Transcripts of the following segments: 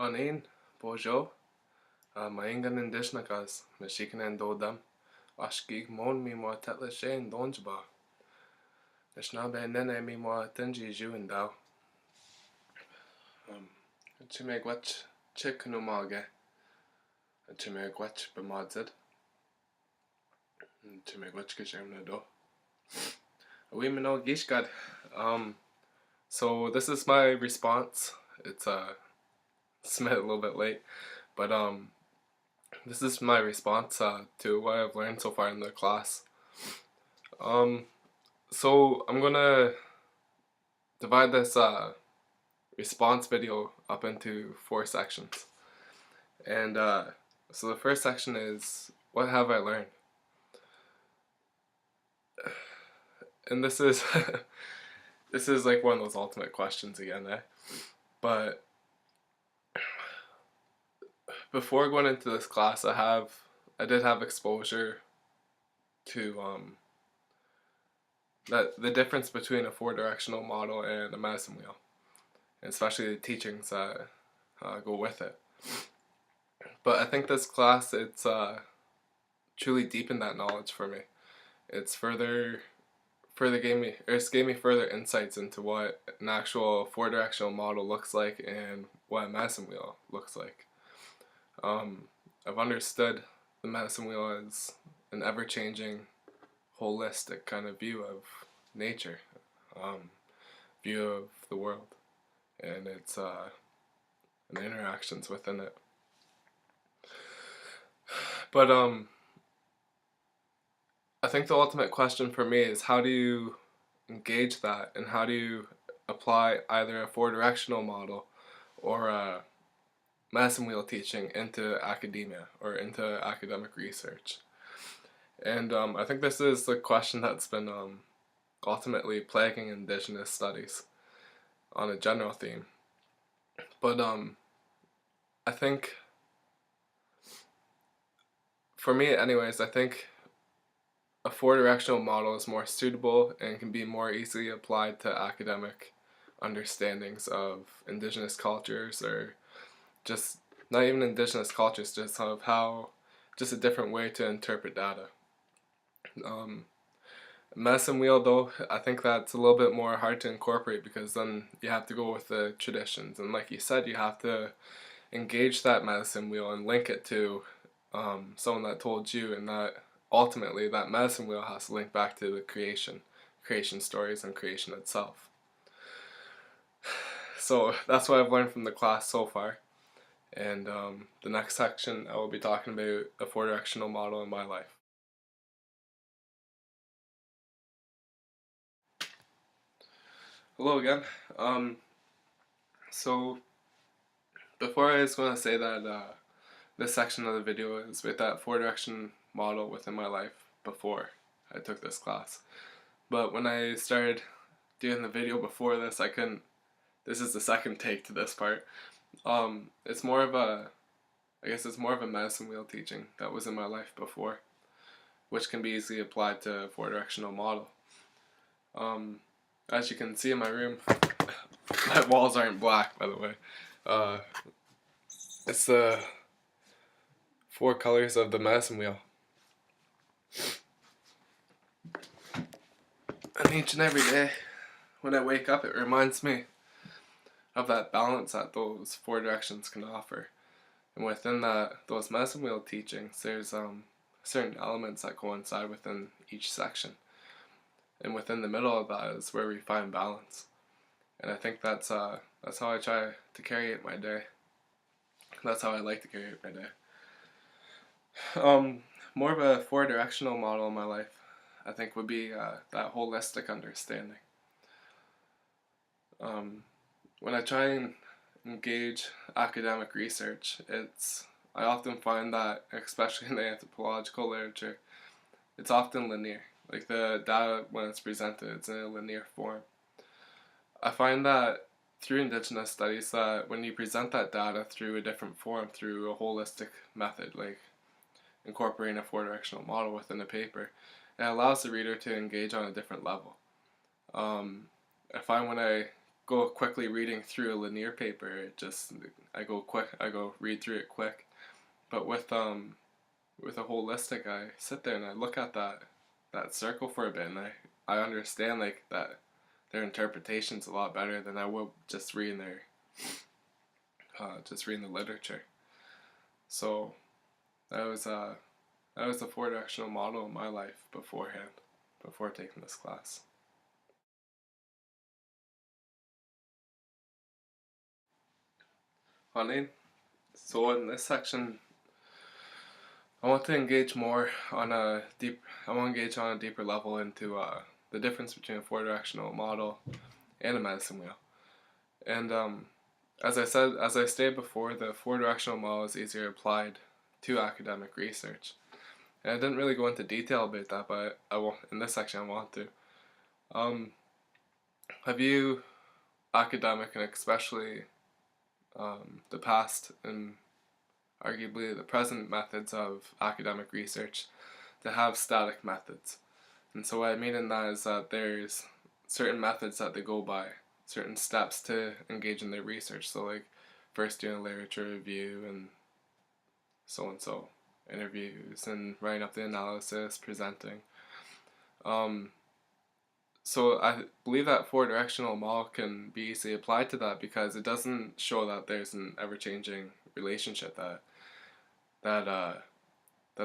Anin, Bojo, Maingan Indishnakas, Meshikan and Dodam, Ashkig Mon mi mo tetla Shane Donjba, Nishnabe Nene mi mo Tenji Ju and Dao. Chimegwach Chikanumage, and Chimegwach Bemadzid, and Chimegwach Kishamnado. We know Gishgad. So this is my response. It's a little bit late, but this is my response to what I've learned so far in the class. So I'm gonna divide this response video up into 4 sections, and so the first section is what have I learned, and this is this is like one of those ultimate questions again, but before going into this class, I did have exposure to that the difference between a 4-directional model and a medicine wheel, and especially the teachings that go with it. But I think this class, it's truly deepened that knowledge for me. It's gave me further insights into what an actual 4-directional model looks like and what a medicine wheel looks like. I've understood the medicine wheel as an ever-changing, holistic kind of view of nature, view of the world, and its and the interactions within it. But I think the ultimate question for me is, how do you engage that, and how do you apply either a 4-directional model or a medicine wheel teaching into academia or into academic research? And I think this is the question that's been ultimately plaguing Indigenous studies on a general theme. But I think, for me anyways, I think a 4-directional model is more suitable and can be more easily applied to academic understandings of Indigenous cultures, or just not even Indigenous cultures, just of how, just a different way to interpret data. Medicine wheel, though, I think that's a little bit more hard to incorporate, because then you have to go with the traditions, and like you said, you have to engage that medicine wheel and link it to someone that told you, and that ultimately that medicine wheel has to link back to the creation stories and creation itself. So that's what I've learned from the class so far, and the next section I will be talking about a 4-directional model in my life. Hello again. So before, I was going to say that this section of the video is with that 4-direction model within my life before I took this class. But when I started doing the video before this, I couldn't. This is the second take to this part. It's more of a, I guess it's more of a medicine wheel teaching that was in my life before, which can be easily applied to a 4-directional model. As you can see in my room, my walls aren't black, by the way. It's the 4 colors of the medicine wheel. And each and every day, when I wake up, it reminds me of that balance that those 4 directions can offer. And within those medicine wheel teachings, there's certain elements that coincide within each section. And within the middle of that is where we find balance. And I think that's how I try to carry it my day. That's how I like to carry it my day. More of a 4-directional model in my life, I think, would be that holistic understanding. When I try and engage academic research, I often find that, especially in the anthropological literature, it's often linear. Like, the data, when it's presented, it's in a linear form. I find that through Indigenous studies, that when you present that data through a different form, through a holistic method, like incorporating a 4-directional model within a paper, it allows the reader to engage on a different level. I find when I go quickly reading through a linear paper. I go read through it quick. But with a holistic, I sit there and I look at that circle for a bit, and I understand like that their interpretation's a lot better than I would just reading the literature. So that was the four directional model in my life beforehand, before taking this class. Honey, so in this section, I want to engage more on a deep. I want to engage on a deeper level into the difference between a four directional model and a medicine wheel. And as I stated before, the four directional model is easier applied to academic research. And I didn't really go into detail about that, but in this section I want to. Have you academic, and especially the past and arguably the present methods of academic research, to have static methods? And so what I mean in that is that there's certain methods that they go by, certain steps to engage in their research. So like first doing a literature review and so, interviews and writing up the analysis, presenting. So I believe that four directional model can be easily applied to that, because it doesn't show that there's an ever changing relationship, that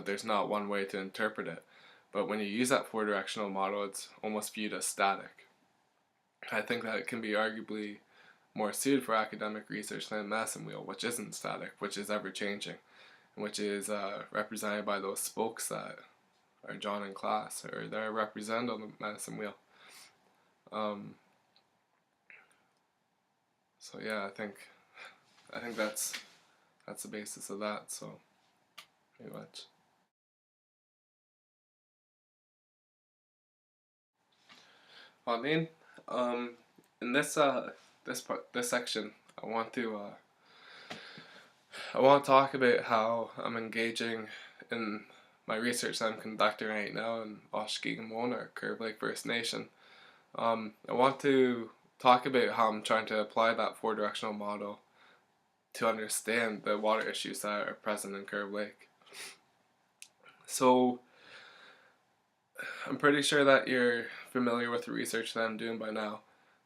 there's not one way to interpret it. But when you use that four directional model, it's almost viewed as static. I think that it can be arguably more suited for academic research than medicine wheel, which isn't static, which is ever changing, which is represented by those spokes that are drawn in class, or that are represented on the medicine wheel. So yeah, I think that's the basis of that. So pretty much. Well, I mean, in this section, I want to talk about how I'm engaging in my research that I'm conducting right now in Oshkosh, or Curve Lake First Nation. I want to talk about how I'm trying to apply that four directional model to understand the water issues that are present in Curve Lake. So I'm pretty sure that you're familiar with the research that I'm doing by now,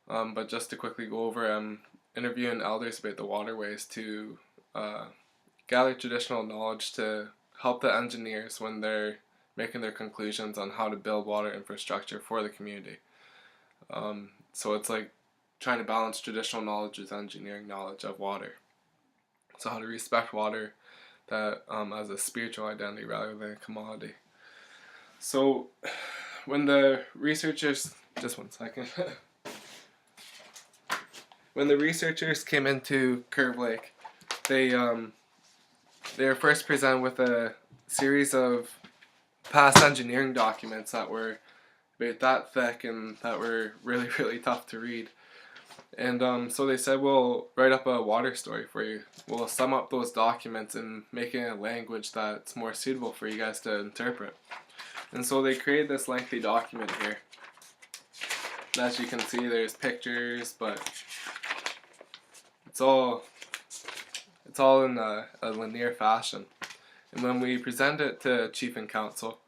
but just to quickly go over, I'm interviewing elders about the waterways to gather traditional knowledge to help the engineers when they're making their conclusions on how to build water infrastructure for the community. So it's like trying to balance traditional knowledge with engineering knowledge of water. So how to respect water that as a spiritual identity rather than a commodity. So when the researchers, just one second, when the researchers came into Curve Lake, they were first presented with a series of past engineering documents that were about that thick and that were really, really tough to read. And so they said, we'll write up a water story for you. We'll sum up those documents and make it in a language that's more suitable for you guys to interpret. And so they created this lengthy document here. And as you can see, there's pictures, but it's all in a linear fashion. And when we present it to Chief and Council,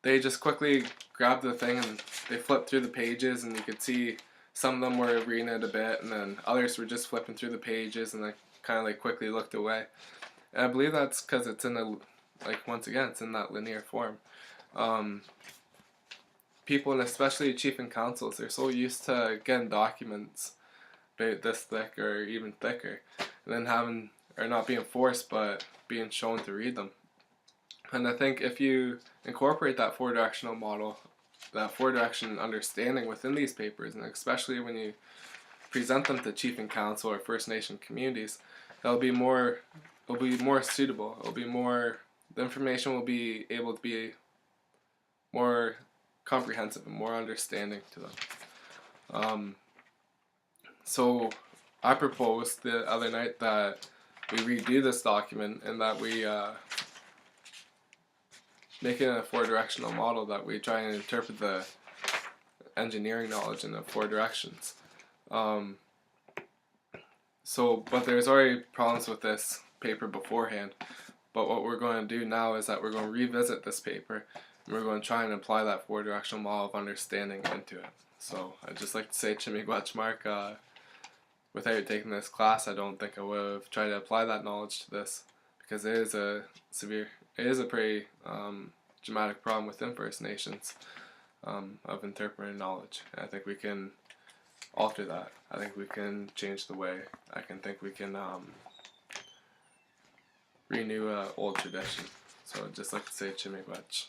they just quickly grabbed the thing and they flipped through the pages, and you could see some of them were reading it a bit, and then others were just flipping through the pages, and they kind of like quickly looked away. And I believe that's because it's in once again, it's in that linear form. People, and especially Chief and Councils, they're so used to getting documents about this thick or even thicker, and then not being forced, but being shown to read them. And I think if you incorporate that four directional model, that four direction understanding within these papers, and especially when you present them to Chief and Council or First Nation communities, it'll be more suitable. The information will be able to be more comprehensive and more understanding to them. So I proposed the other night that we redo this document, and that we make it a four-directional model, that we try and interpret the engineering knowledge in the four directions. Um, but there's already problems with this paper beforehand. But what we're going to do now is that we're going to revisit this paper, and we're going to try and apply that four-directional model of understanding into it. So I'd just like to say, Chimigwach Mark, without taking this class, I don't think I would have tried to apply that knowledge to this, because it is a pretty dramatic problem within First Nations of interpreting knowledge. And I think we can alter that. I think we can change the way. I can think we can renew old tradition. So I'd just like to say Chimigwach.